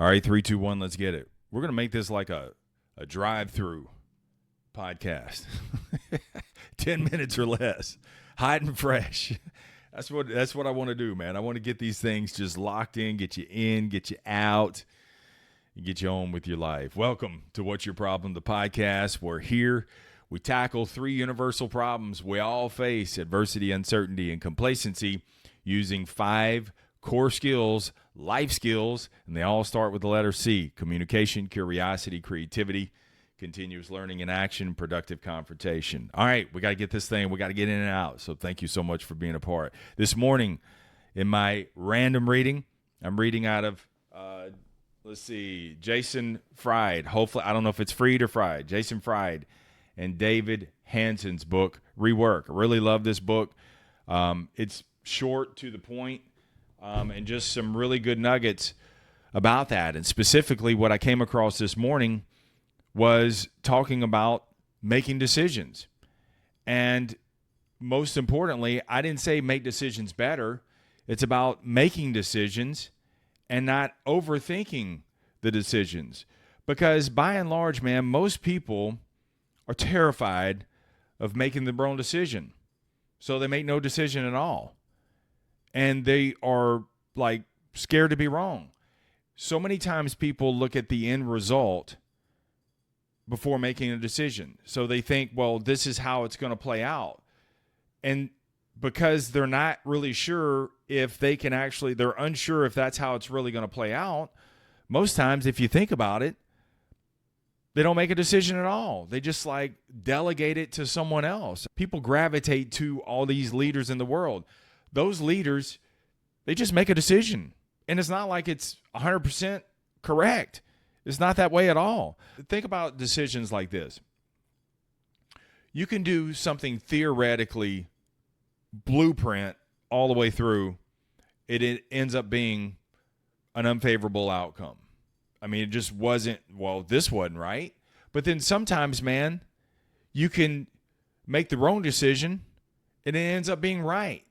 All right, 3, 2, 1, let's get it. We're going to make this like a drive-through podcast. 10 minutes or less. Hot and fresh. That's what I want to do, man. I want to get these things just locked in, get you out, and get you on with your life. Welcome to What's Your Problem, the podcast. We're here. We tackle 3 universal problems we all face: adversity, uncertainty, and complacency, using 5 core skills, life skills, and they all start with the letter C: communication, curiosity, creativity, continuous learning and action, productive confrontation. All right, we got to get this thing. We got to get in and out. So thank you so much for being a part. This morning, in my random reading, I'm reading out of, Jason Fried. Hopefully, I don't know if it's Fried or Fried. Jason Fried and David Hansen's book, Rework. I really love this book. It's short, to the point, and just some really good nuggets about that. And specifically, what I came across this morning was talking about making decisions. And most importantly, I didn't say make decisions better. It's about making decisions and not overthinking the decisions. Because by and large, man, most people are terrified of making the wrong decision. So they make no decision at all. And they are like scared to be wrong. So many times people look at the end result before making a decision. So they think, well, this is how it's going to play out. And because they're not really sure if they can actually, they're unsure if that's how it's really going to play out, most times, if you think about it, they don't make a decision at all. They just like delegate it to someone else. People gravitate to all these leaders in the world. Those leaders, they just make a decision. And it's not like it's 100% correct. It's not that way at all. Think about decisions like this. You can do something theoretically blueprint all the way through. It ends up being an unfavorable outcome. I mean, it just wasn't, well, this wasn't right. But then sometimes, man, you can make the wrong decision and it ends up being right.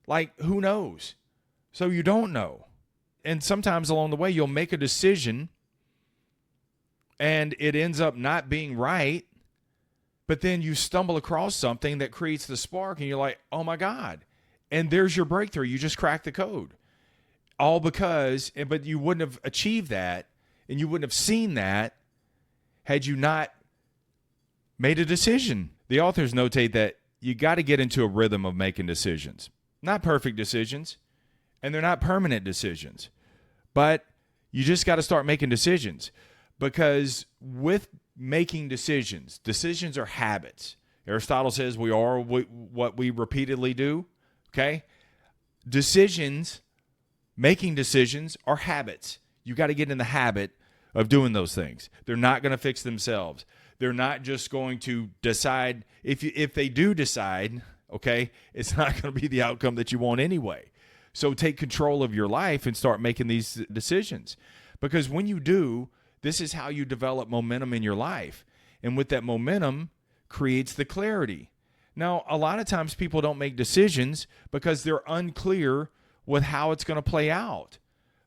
Like, who knows? So you don't know. And sometimes along the way, you'll make a decision and it ends up not being right, but then you stumble across something that creates the spark and you're like, oh my God. And there's your breakthrough. You just cracked the code. All because, but you wouldn't have achieved that and you wouldn't have seen that had you not made a decision. The authors notate that you got to get into a rhythm of making decisions. Not perfect decisions, and they're not permanent decisions, but you just got to start making decisions. Because with making decisions are habits. Aristotle says we are what we repeatedly do, okay? Making decisions are habits. You got to get in the habit of doing those things. They're not going to fix themselves. They're not just going to decide. If they do decide, okay, it's not going to be the outcome that you want anyway. So take control of your life and start making these decisions. Because when you do, this is how you develop momentum in your life. And with that momentum creates the clarity. Now, a lot of times people don't make decisions because they're unclear with how it's going to play out.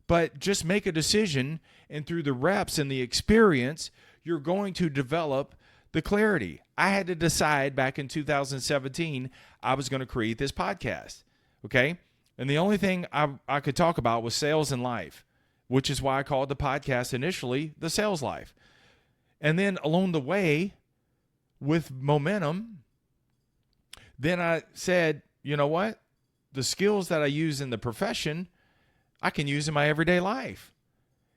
But just make a decision, and through the reps and the experience, you're going to develop the clarity. I had to decide back in 2017 I was going to create this podcast, okay? And the only thing I could talk about was sales and life, which is why I called the podcast initially The Sales Life. And then along the way, with momentum, then I said, you know what? The skills that I use in the profession, I can use in my everyday life.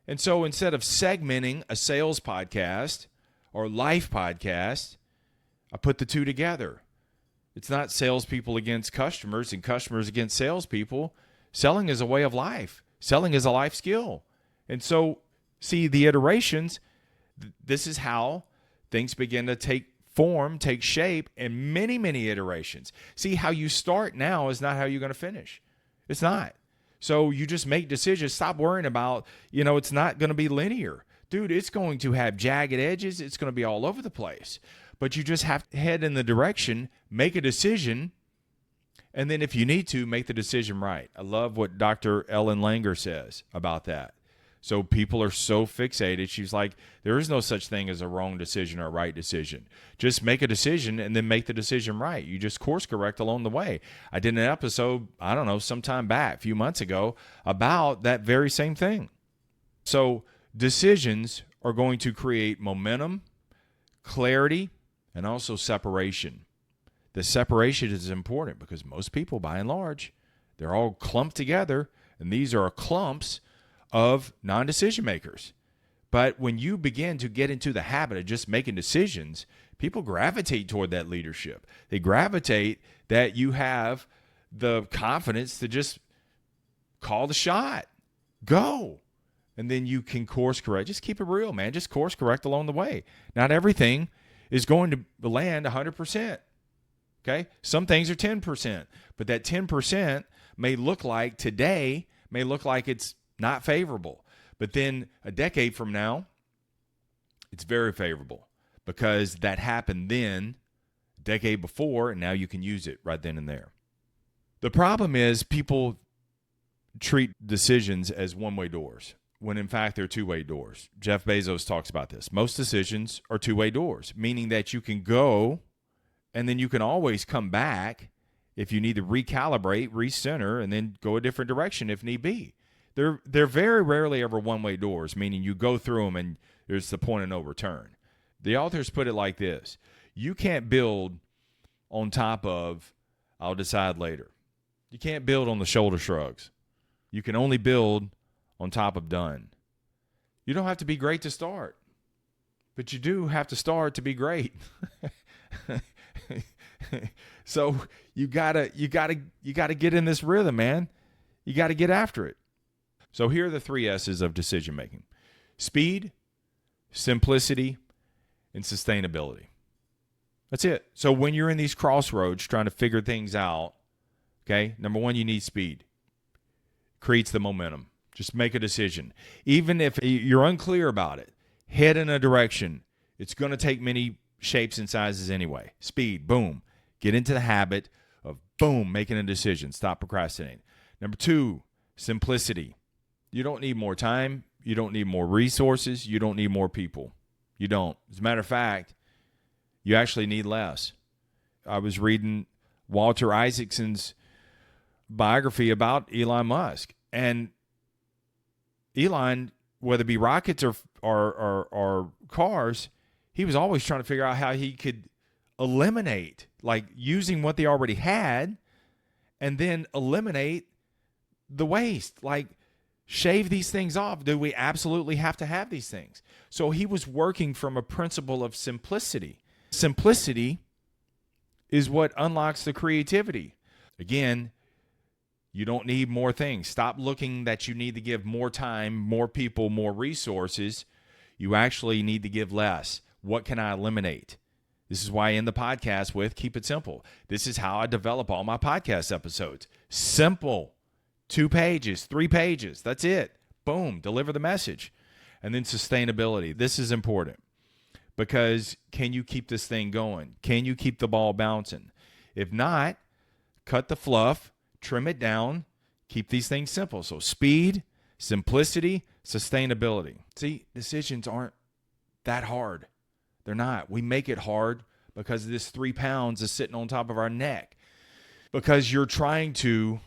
And so instead of segmenting a sales podcast or life podcast, I put the two together. It's not salespeople against customers and customers against salespeople. Selling is a way of life. Selling is a life skill. And so, see, the iterations, this is how things begin to take form, take shape, and many, many iterations. See, how you start now is not how you're going to finish. It's not. So you just make decisions. Stop worrying about, it's not going to be linear. Dude, it's going to have jagged edges. It's going to be all over the place. But you just have to head in the direction, make a decision, and then if you need to, make the decision right. I love what Dr. Ellen Langer says about that. So people are so fixated. She's like, there is no such thing as a wrong decision or a right decision. Just make a decision and then make the decision right. You just course correct along the way. I did an episode, I don't know, sometime back, a few months ago, about that very same thing. So decisions are going to create momentum, clarity, and also separation. The separation is important because most people, by and large, they're all clumped together, and these are clumps of non-decision makers. But when you begin to get into the habit of just making decisions, people gravitate toward that leadership. They gravitate that you have the confidence to just call the shot, go. And then you can course correct. Just keep it real, man. Just course correct along the way. Not everything is going to land 100%. Okay? Some things are 10%. But that 10% may look like today, may look like it's not favorable. But then a decade from now, it's very favorable because that happened then, a decade before, and now you can use it right then and there. The problem is people treat decisions as one-way doors when in fact they're two-way doors. Jeff Bezos talks about this. Most decisions are two-way doors, meaning that you can go and then you can always come back if you need to recalibrate, recenter, and then go a different direction if need be. They're very rarely ever one-way doors, meaning you go through them and there's the point of no return. The authors put it like this. You can't build on top of, I'll decide later. You can't build on the shoulder shrugs. You can only build on top of done. You don't have to be great to start, but you do have to start to be great. So you gotta get in this rhythm, man. You got to get after it. So here are the 3 S's of decision making: speed, simplicity, and sustainability. That's it. So when you're in these crossroads trying to figure things out, okay, number 1, you need speed. Creates the momentum. Just make a decision. Even if you're unclear about it, head in a direction. It's going to take many shapes and sizes anyway. Speed, boom. Get into the habit of, boom, making a decision. Stop procrastinating. Number 2, simplicity. You don't need more time. You don't need more resources. You don't need more people. You don't. As a matter of fact, you actually need less. I was reading Walter Isaacson's biography about Elon Musk. And Elon, whether it be rockets or cars, he was always trying to figure out how he could eliminate, like using what they already had, and then eliminate the waste. Like, shave these things off. Do we absolutely have to have these things? So he was working from a principle of simplicity. Simplicity is what unlocks the creativity. Again, you don't need more things. Stop looking that you need to give more time, more people, more resources. You actually need to give less. What can I eliminate? This is why I end the podcast with keep it simple. This is how I develop all my podcast episodes. Simple. 2 pages, 3 pages. That's it. Boom. Deliver the message. And then sustainability. This is important because can you keep this thing going? Can you keep the ball bouncing? If not, cut the fluff, trim it down, keep these things simple. So speed, simplicity, sustainability. See, decisions aren't that hard. They're not. We make it hard because this 3 pounds is sitting on top of our neck. Because you're trying to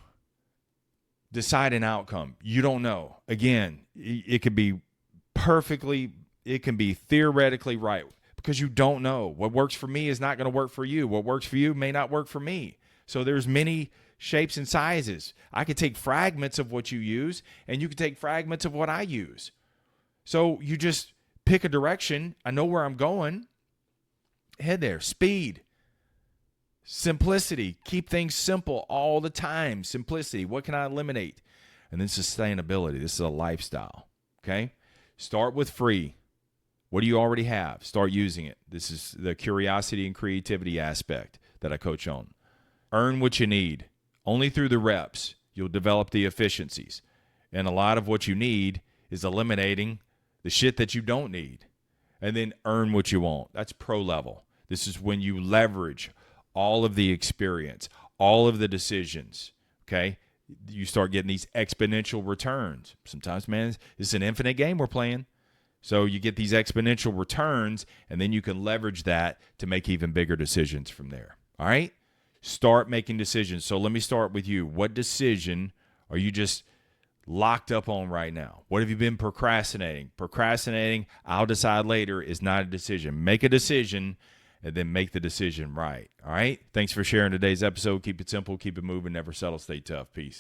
decide an outcome. You don't know. Again, it could be it can be theoretically right because you don't know. What works for me is not going to work for you. What works for you may not work for me. So there's many shapes and sizes. I could take fragments of what you use, and you could take fragments of what I use. So you just pick a direction. I know where I'm going. Head there. Speed. Simplicity. Keep things simple all the time. Simplicity. What can I eliminate? And then sustainability. This is a lifestyle. Okay? Start with free. What do you already have? Start using it. This is the curiosity and creativity aspect that I coach on. Earn what you need. Only through the reps, you'll develop the efficiencies. And a lot of what you need is eliminating the shit that you don't need. And then earn what you want. That's pro level. This is when you leverage all of the experience, all of the decisions, okay? you start getting these exponential returns. Sometimes, man, it's an infinite game we're playing. So you get these exponential returns, and then you can leverage that to make even bigger decisions from there. All right? Start making decisions. So let me start with you. What decision are you just locked up on right now? What have you been procrastinating? Procrastinating, I'll decide later, is not a decision. Make a decision and then make the decision right. All right? Thanks for sharing today's episode. Keep it simple. Keep it moving. Never settle. Stay tough. Peace.